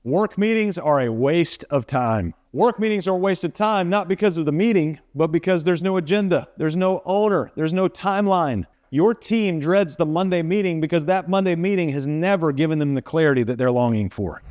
Work meetings are a waste of time. Work meetings are a waste of time, not because of the meeting, but because there's no agenda, there's no owner, there's no timeline. Your team dreads the Monday meeting because that Monday meeting has never given them the clarity that they're longing for.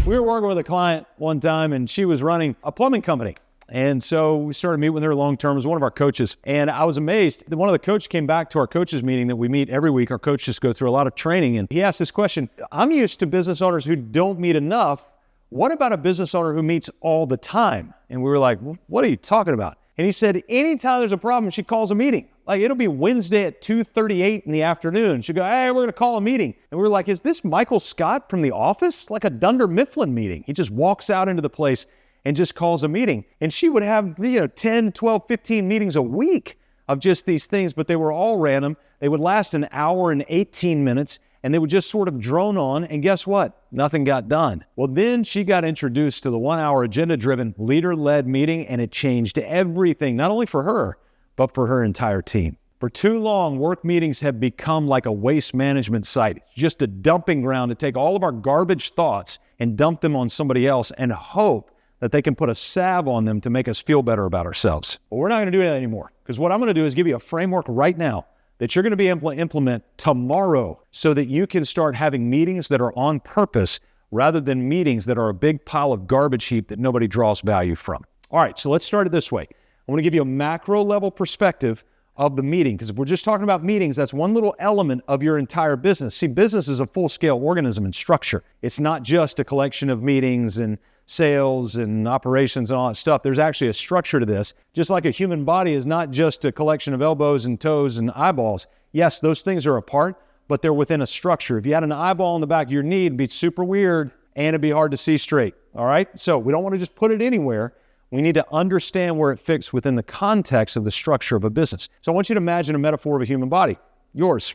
We were working with a client one time and she was running a plumbing company. And so we started meeting with her long-term as one of our coaches. And I was amazed that one of the coaches came back to our coaches meeting that we meet every week. Our coaches go through a lot of training. And he asked this question, I'm used to business owners who don't meet enough. What about a business owner who meets all the time? And we were like, what are you talking about? And he said, anytime there's a problem, she calls a meeting. Like it'll be Wednesday at 2:38 in the afternoon. She'll go, hey, we're going to call a meeting. And we were like, is this Michael Scott from The Office? Like a Dunder Mifflin meeting. He just walks out into the place and just calls a meeting. And she would have, 10, 12, 15 meetings a week of just these things, but they were all random. They would last an hour and 18 minutes, and they would just sort of drone on, and guess what? Nothing got done. Well, then she got introduced to the 1-hour agenda-driven, leader-led meeting, and it changed everything, not only for her, but for her entire team. For too long, work meetings have become like a waste management site. It's just a dumping ground to take all of our garbage thoughts and dump them on somebody else and hope that they can put a salve on them to make us feel better about ourselves. But we're not going to do that anymore, because what I'm going to do is give you a framework right now that you're going to be able to implement tomorrow so that you can start having meetings that are on purpose rather than meetings that are a big pile of garbage heap that nobody draws value from. All right, so let's start it this way. I want to give you a macro level perspective of the meeting, because if we're just talking about meetings, that's one little element of your entire business. See, business is a full-scale organism and structure. It's not just a collection of meetings and sales and operations and all that stuff. There's actually a structure to this. Just like a human body is not just a collection of elbows and toes and eyeballs. Yes, those things are a part, but they're within a structure. If you had an eyeball on the back of your knee, it'd be super weird and it'd be hard to see straight. All right? So we don't want to just put it anywhere. We need to understand where it fits within the context of the structure of a business. So I want you to imagine a metaphor of a human body, yours.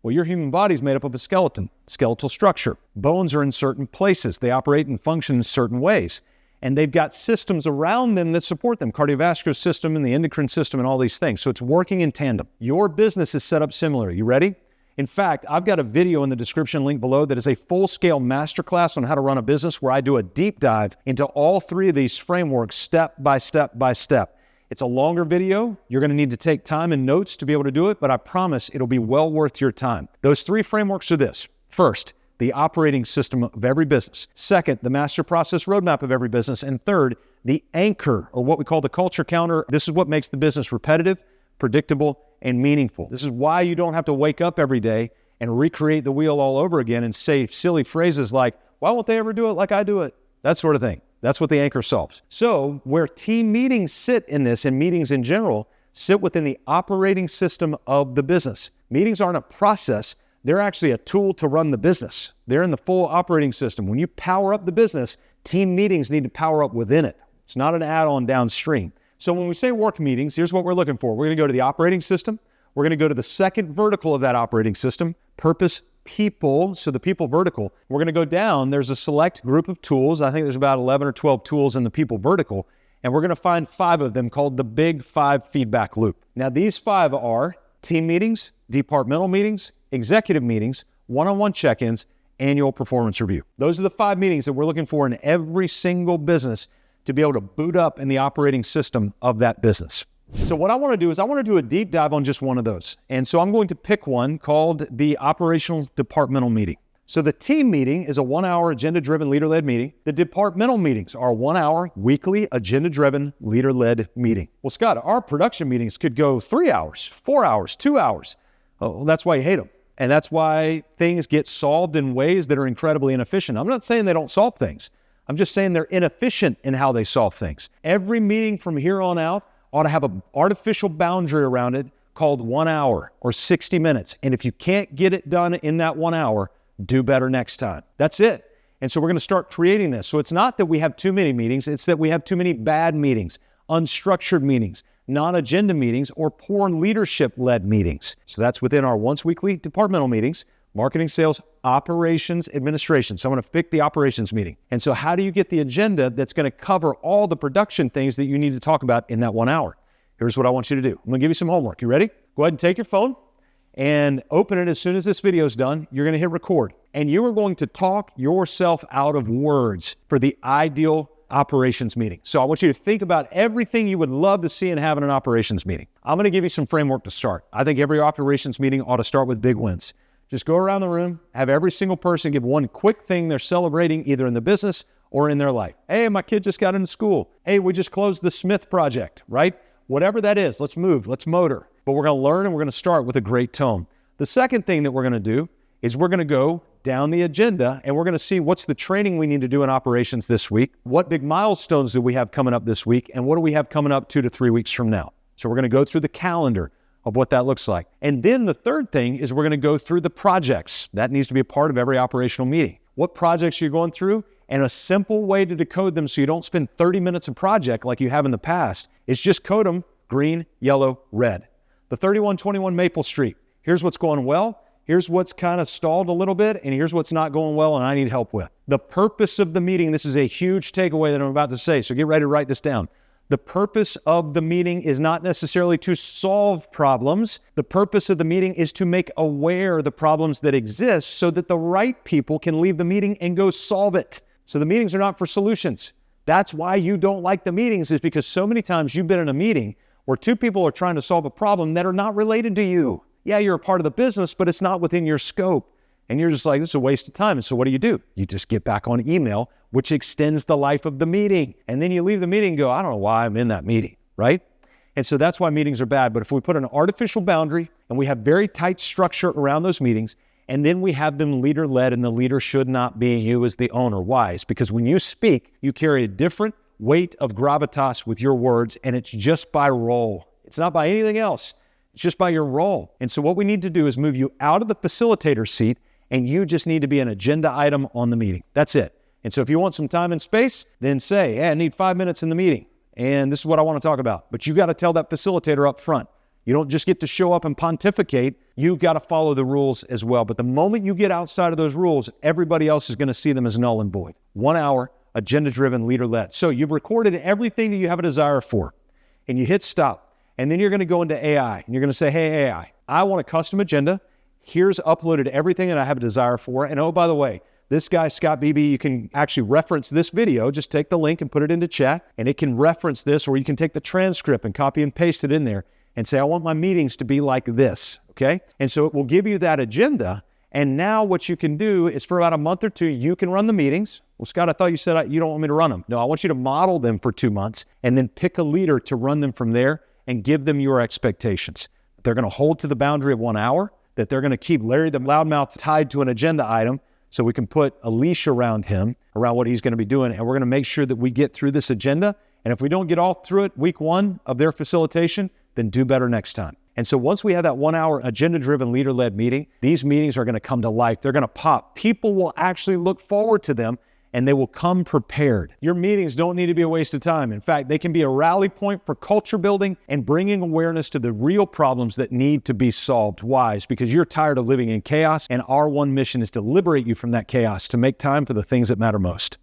Well, your human body is made up of a skeletal structure. Bones are in certain places. They operate and function in certain ways. And they've got systems around them that support them, cardiovascular system and the endocrine system and all these things. So it's working in tandem. Your business is set up similarly. You ready? In fact, I've got a video in the description link below that is a full-scale masterclass on how to run a business where I do a deep dive into all three of these frameworks step by step by step. It's a longer video. You're going to need to take time and notes to be able to do it, but I promise it'll be well worth your time. Those three frameworks are this. First, the operating system of every business. Second, the master process roadmap of every business. And third, the anchor, or what we call the culture counter. This is what makes the business repetitive, predictable, and meaningful. This is why you don't have to wake up every day and recreate the wheel all over again and say silly phrases like, why won't they ever do it like I do it? That sort of thing. That's what the anchor solves. So where team meetings sit in this, and meetings in general, sit within the operating system of the business. Meetings aren't a process. They're actually a tool to run the business. They're in the full operating system. When you power up the business, team meetings need to power up within it. It's not an add-on downstream. So when we say work meetings, here's what we're looking for. We're going to go to the operating system. We're going to go to the second vertical of that operating system, purpose, people, so the people vertical. We're going to go down. There's a select group of tools. I think there's about 11 or 12 tools in the people vertical, and we're going to find 5 of them called the Big 5 feedback loop. Now, these 5 are team meetings, departmental meetings, executive meetings, one-on-one check-ins, annual performance review. Those are the 5 meetings that we're looking for in every single business to be able to boot up in the operating system of that business. So what I want to do is I want to do a deep dive on just one of those. And so I'm going to pick one called the operational departmental meeting. So the team meeting is a 1-hour agenda-driven leader-led meeting. The departmental meetings are a 1-hour weekly agenda-driven leader-led meeting. Well, Scott, our production meetings could go 3 hours, 4 hours, 2 hours. Oh, well, that's why you hate them. And that's why things get solved in ways that are incredibly inefficient. I'm not saying they don't solve things. I'm just saying they're inefficient in how they solve things. Every meeting from here on out ought to have an artificial boundary around it called 1 hour or 60 minutes. And if you can't get it done in that 1 hour, do better next time. That's it. And so we're going to start creating this. So it's not that we have too many meetings. It's that we have too many bad meetings, unstructured meetings, non-agenda meetings, or poor leadership-led meetings. So that's within our once weekly departmental meetings, marketing, sales, operations, administration. So I'm going to pick the operations meeting. And so how do you get the agenda that's going to cover all the production things that you need to talk about in that 1 hour? Here's what I want you to do. I'm going to give you some homework. You ready? Go ahead and take your phone and open it as soon as this video is done. You're going to hit record, and you are going to talk yourself out of words for the ideal operations meeting. So I want you to think about everything you would love to see and have in an operations meeting. I'm going to give you some framework to start. I think every operations meeting ought to start with big wins. Just go around the room, have every single person give one quick thing they're celebrating either in the business or in their life. Hey, my kid just got into school. Hey, we just closed the Smith project, right? Whatever that is, let's move, let's motor. But we're going to learn and we're going to start with a great tone. The second thing that we're going to do is we're going to go down the agenda and we're going to see what's the training we need to do in operations this week, what big milestones do we have coming up this week, and what do we have coming up 2 to 3 weeks from now. So we're going to go through the calendar of what that looks like. And then the third thing is we're going to go through the projects. That needs to be a part of every operational meeting. What projects you're going through, and a simple way to decode them so you don't spend 30 minutes a project like you have in the past is just code them green, yellow, red. The 3121 Maple Street. Here's what's going well. Here's what's kind of stalled a little bit, and here's what's not going well and I need help with. The purpose of the meeting, this is a huge takeaway that I'm about to say, so get ready to write this down. The purpose of the meeting is not necessarily to solve problems. The purpose of the meeting is to make aware the problems that exist so that the right people can leave the meeting and go solve it. So the meetings are not for solutions. That's why you don't like the meetings, is because so many times you've been in a meeting where two people are trying to solve a problem that are not related to you. Yeah, you're a part of the business, but it's not within your scope. And you're just like, this is a waste of time. And so what do? You just get back on email, which extends the life of the meeting. And then you leave the meeting and go, I don't know why I'm in that meeting, right? And so that's why meetings are bad. But if we put an artificial boundary and we have very tight structure around those meetings, and then we have them leader-led, and the leader should not be you as the owner. Why? It's because when you speak, you carry a different weight of gravitas with your words, and it's just by role. It's not by anything else. It's just by your role. And so what we need to do is move you out of the facilitator seat, and you just need to be an agenda item on the meeting. That's it. And so if you want some time and space, then say, hey, I need 5 minutes in the meeting, and this is what I want to talk about. But you got to tell that facilitator up front. You don't just get to show up and pontificate. You've got to follow the rules as well. But the moment you get outside of those rules, everybody else is going to see them as null and void. 1 hour, agenda-driven, leader-led. So you've recorded everything that you have a desire for, and you hit stop. And then you're going to go into AI, and you're going to say, hey, AI, I want a custom agenda. Here's uploaded everything that I have a desire for. And oh, by the way, this guy, Scott Beebe, you can actually reference this video. Just take the link and put it into chat, and it can reference this, or you can take the transcript and copy and paste it in there and say, I want my meetings to be like this, okay? And so it will give you that agenda. And now what you can do is for about a month or two, you can run the meetings. Well, Scott, I thought you said you don't want me to run them. No, I want you to model them for 2 months and then pick a leader to run them from there and give them your expectations. They're going to hold to the boundary of 1 hour, that they're going to keep Larry the Loudmouth tied to an agenda item so we can put a leash around him, around what he's going to be doing, and we're going to make sure that we get through this agenda. And if we don't get all through it week 1 of their facilitation, then do better next time. And so once we have that 1 hour agenda-driven, leader-led meeting, these meetings are going to come to life. They're going to pop. People will actually look forward to them, and they will come prepared. Your meetings don't need to be a waste of time. In fact, they can be a rally point for culture building and bringing awareness to the real problems that need to be solved. Why? It's because you're tired of living in chaos, and our one mission is to liberate you from that chaos, to make time for the things that matter most.